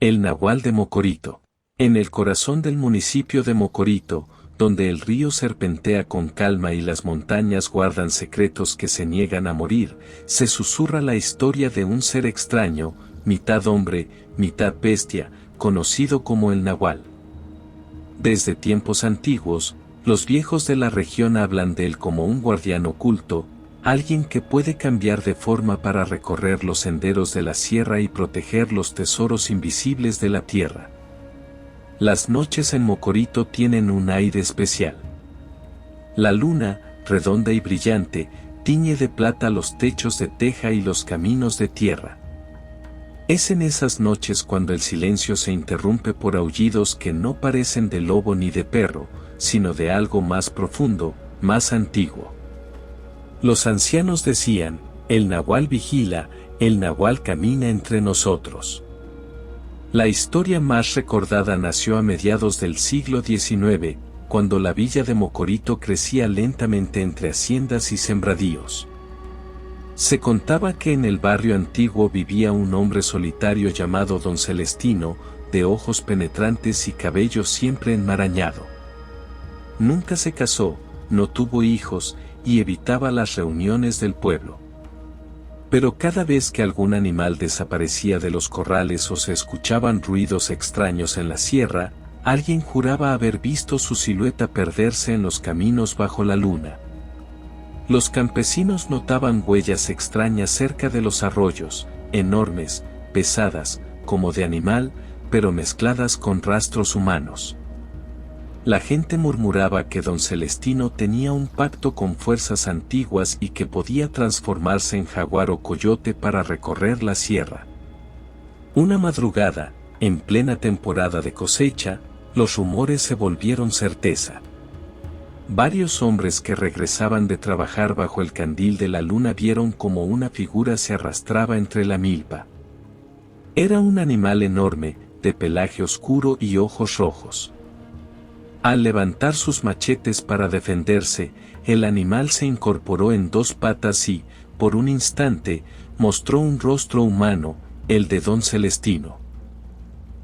El Nahual de Mocorito. En el corazón del municipio de Mocorito, donde el río serpentea con calma y las montañas guardan secretos que se niegan a morir, se susurra la historia de un ser extraño, mitad hombre, mitad bestia, conocido como el Nahual. Desde tiempos antiguos, los viejos de la región hablan de él como un guardián oculto, alguien que puede cambiar de forma para recorrer los senderos de la sierra y proteger los tesoros invisibles de la tierra. Las noches en Mocorito tienen un aire especial. La luna, redonda y brillante, tiñe de plata los techos de teja y los caminos de tierra. Es en esas noches cuando el silencio se interrumpe por aullidos que no parecen de lobo ni de perro, sino de algo más profundo, más antiguo. Los ancianos decían, el Nahual vigila, el Nahual camina entre nosotros. La historia más recordada nació a mediados del siglo XIX, cuando la villa de Mocorito crecía lentamente entre haciendas y sembradíos. Se contaba que en el barrio antiguo vivía un hombre solitario llamado Don Celestino, de ojos penetrantes y cabello siempre enmarañado. Nunca se casó, no tuvo hijos, y evitaba las reuniones del pueblo. Pero cada vez que algún animal desaparecía de los corrales o se escuchaban ruidos extraños en la sierra, alguien juraba haber visto su silueta perderse en los caminos bajo la luna. Los campesinos notaban huellas extrañas cerca de los arroyos, enormes, pesadas, como de animal, pero mezcladas con rastros humanos. La gente murmuraba que Don Celestino tenía un pacto con fuerzas antiguas y que podía transformarse en jaguar o coyote para recorrer la sierra. Una madrugada, en plena temporada de cosecha, los rumores se volvieron certeza. Varios hombres que regresaban de trabajar bajo el candil de la luna vieron como una figura se arrastraba entre la milpa. Era un animal enorme, de pelaje oscuro y ojos rojos. Al levantar sus machetes para defenderse, el animal se incorporó en dos patas y, por un instante, mostró un rostro humano, el de Don Celestino.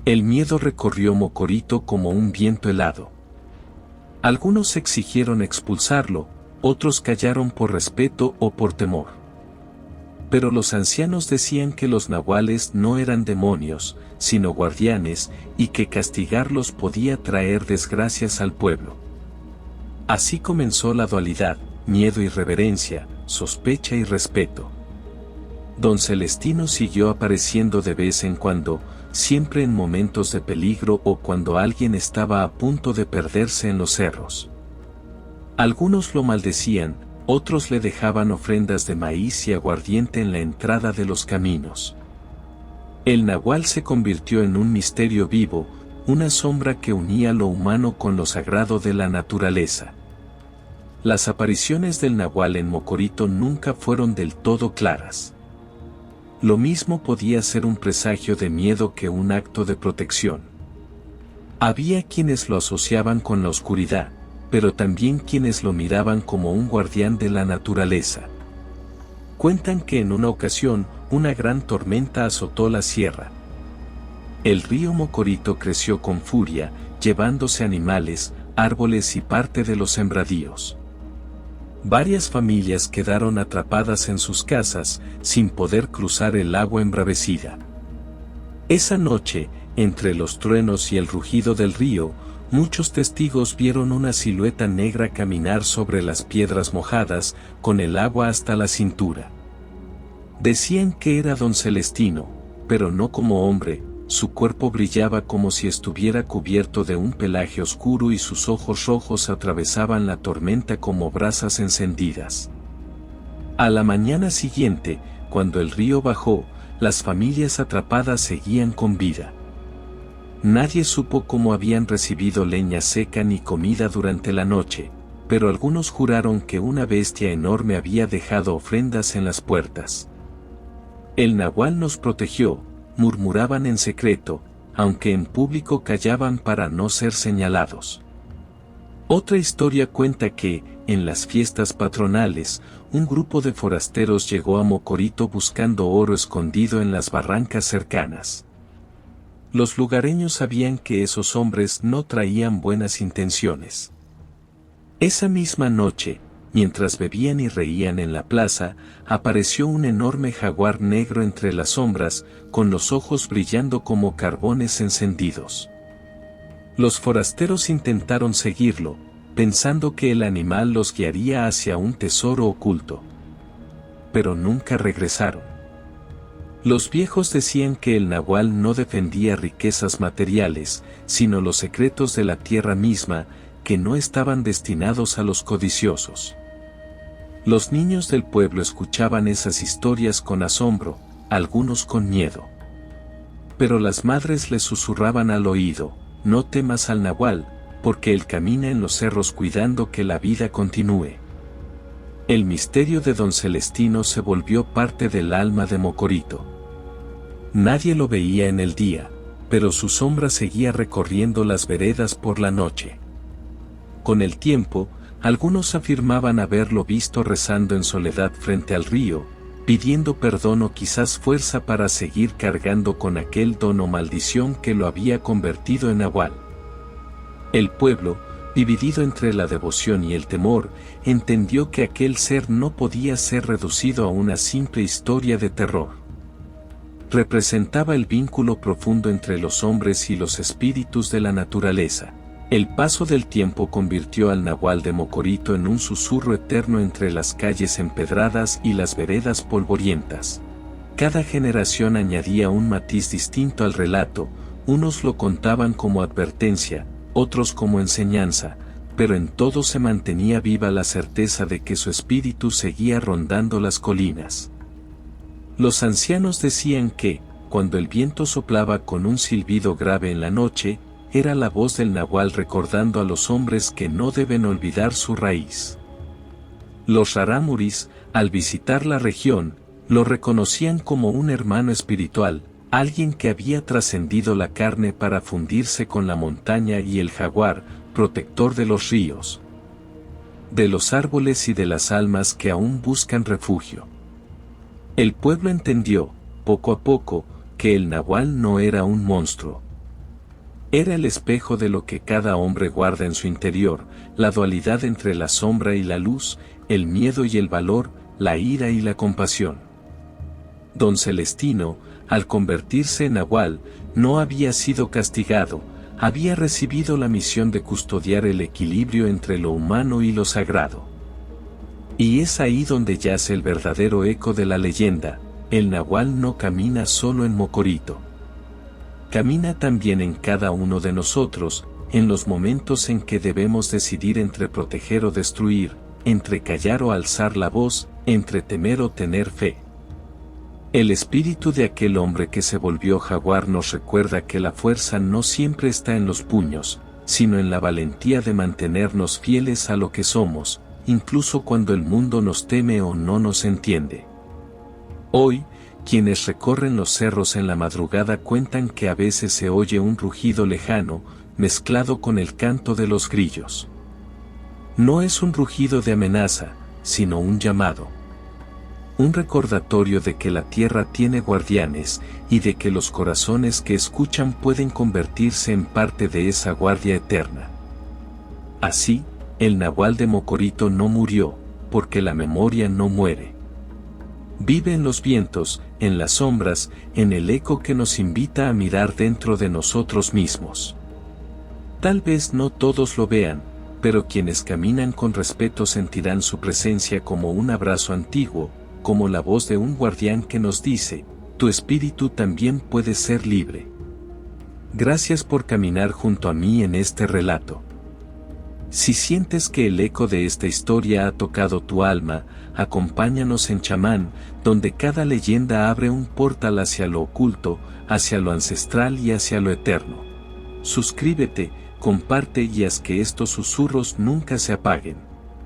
El miedo recorrió Mocorito como un viento helado. Algunos exigieron expulsarlo, otros callaron por respeto o por temor. Pero los ancianos decían que los nahuales no eran demonios, sino guardianes, y que castigarlos podía traer desgracias al pueblo. Así comenzó la dualidad, miedo y reverencia, sospecha y respeto. Don Celestino siguió apareciendo de vez en cuando, siempre en momentos de peligro o cuando alguien estaba a punto de perderse en los cerros. Algunos lo maldecían, otros le dejaban ofrendas de maíz y aguardiente en la entrada de los caminos. El Nahual se convirtió en un misterio vivo, una sombra que unía lo humano con lo sagrado de la naturaleza. Las apariciones del Nahual en Mocorito nunca fueron del todo claras. Lo mismo podía ser un presagio de miedo que un acto de protección. Había quienes lo asociaban con la oscuridad, pero también quienes lo miraban como un guardián de la naturaleza. Cuentan que en una ocasión, una gran tormenta azotó la sierra. El río Mocorito creció con furia, llevándose animales, árboles y parte de los sembradíos. Varias familias quedaron atrapadas en sus casas, sin poder cruzar el agua embravecida. Esa noche, entre los truenos y el rugido del río, muchos testigos vieron una silueta negra caminar sobre las piedras mojadas, con el agua hasta la cintura. Decían que era Don Celestino, pero no como hombre, su cuerpo brillaba como si estuviera cubierto de un pelaje oscuro y sus ojos rojos atravesaban la tormenta como brasas encendidas. A la mañana siguiente, cuando el río bajó, las familias atrapadas seguían con vida. Nadie supo cómo habían recibido leña seca ni comida durante la noche, pero algunos juraron que una bestia enorme había dejado ofrendas en las puertas. El Nahual nos protegió, murmuraban en secreto, aunque en público callaban para no ser señalados. Otra historia cuenta que, en las fiestas patronales, un grupo de forasteros llegó a Mocorito buscando oro escondido en las barrancas cercanas. Los lugareños sabían que esos hombres no traían buenas intenciones. Esa misma noche, mientras bebían y reían en la plaza, apareció un enorme jaguar negro entre las sombras, con los ojos brillando como carbones encendidos. Los forasteros intentaron seguirlo, pensando que el animal los guiaría hacia un tesoro oculto. Pero nunca regresaron. Los viejos decían que el nahual no defendía riquezas materiales, sino los secretos de la tierra misma, que no estaban destinados a los codiciosos. Los niños del pueblo escuchaban esas historias con asombro, algunos con miedo. Pero las madres les susurraban al oído: no temas al nahual, porque él camina en los cerros cuidando que la vida continúe. El misterio de don Celestino se volvió parte del alma de Mocorito. Nadie lo veía en el día, pero su sombra seguía recorriendo las veredas por la noche. Con el tiempo, algunos afirmaban haberlo visto rezando en soledad frente al río, pidiendo perdón o quizás fuerza para seguir cargando con aquel don o maldición que lo había convertido en nahual. El pueblo, dividido entre la devoción y el temor, entendió que aquel ser no podía ser reducido a una simple historia de terror. Representaba el vínculo profundo entre los hombres y los espíritus de la naturaleza. El paso del tiempo convirtió al nahual de Mocorito en un susurro eterno entre las calles empedradas y las veredas polvorientas. Cada generación añadía un matiz distinto al relato, unos lo contaban como advertencia, otros como enseñanza, pero en todo se mantenía viva la certeza de que su espíritu seguía rondando las colinas. Los ancianos decían que, cuando el viento soplaba con un silbido grave en la noche, era la voz del nahual recordando a los hombres que no deben olvidar su raíz. Los rarámuris, al visitar la región, lo reconocían como un hermano espiritual, alguien que había trascendido la carne para fundirse con la montaña y el jaguar, protector de los ríos, de los árboles y de las almas que aún buscan refugio. El pueblo entendió, poco a poco, que el nahual no era un monstruo. Era el espejo de lo que cada hombre guarda en su interior, la dualidad entre la sombra y la luz, el miedo y el valor, la ira y la compasión. Don Celestino, al convertirse en nahual, no había sido castigado, había recibido la misión de custodiar el equilibrio entre lo humano y lo sagrado. Y es ahí donde yace el verdadero eco de la leyenda: el nahual no camina solo en Mocorito. Camina también en cada uno de nosotros, en los momentos en que debemos decidir entre proteger o destruir, entre callar o alzar la voz, entre temer o tener fe. El espíritu de aquel hombre que se volvió jaguar nos recuerda que la fuerza no siempre está en los puños, sino en la valentía de mantenernos fieles a lo que somos, incluso cuando el mundo nos teme o no nos entiende. Hoy, quienes recorren los cerros en la madrugada cuentan que a veces se oye un rugido lejano, mezclado con el canto de los grillos. No es un rugido de amenaza, sino un llamado. Un recordatorio de que la tierra tiene guardianes, y de que los corazones que escuchan pueden convertirse en parte de esa guardia eterna. Así, el nahual de Mocorito no murió, porque la memoria no muere. Vive en los vientos, en las sombras, en el eco que nos invita a mirar dentro de nosotros mismos. Tal vez no todos lo vean, pero quienes caminan con respeto sentirán su presencia como un abrazo antiguo, como la voz de un guardián que nos dice: tu espíritu también puede ser libre. Gracias por caminar junto a mí en este relato. Si sientes que el eco de esta historia ha tocado tu alma, acompáñanos en Chamán, donde cada leyenda abre un portal hacia lo oculto, hacia lo ancestral y hacia lo eterno. Suscríbete, comparte y haz que estos susurros nunca se apaguen.